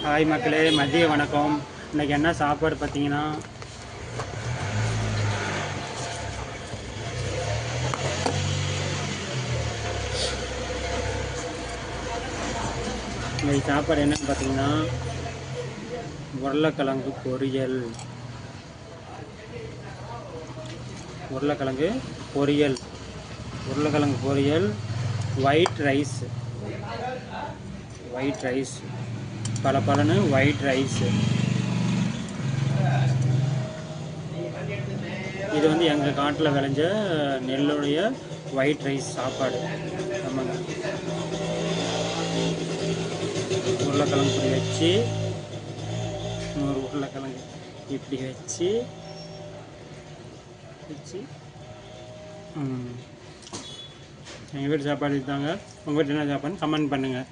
Hi மக்களே, மதிய வணக்கம். இன்றைக்கி என்ன சாப்பாடு பார்த்தீங்கன்னா, இன்றைக்கி சாப்பாடு என்னன்னு பார்த்தீங்கன்னா, உருளைக்கிழங்கு பொரியல். உருளைக்கிழங்கு பொரியல், ஒயிட் ரைஸ், பலன்னு ஒயிட் ரைஸ். இது வந்து எங்கள் காட்டில் விளைஞ்ச நெல்லுடைய ஒயிட் ரைஸ் சாப்பாடு. ஆமாங்க, உருளைக்கிழங்கு பொடி வச்சு, இன்னொரு உருளைக்கிழங்கு இப்படி வச்சு எங்கள் வீட்டு சாப்பாடு தாங்க. உங்கள் வீட்டு என்ன சாப்பாடுன்னு கமெண்ட் பண்ணுங்கள்.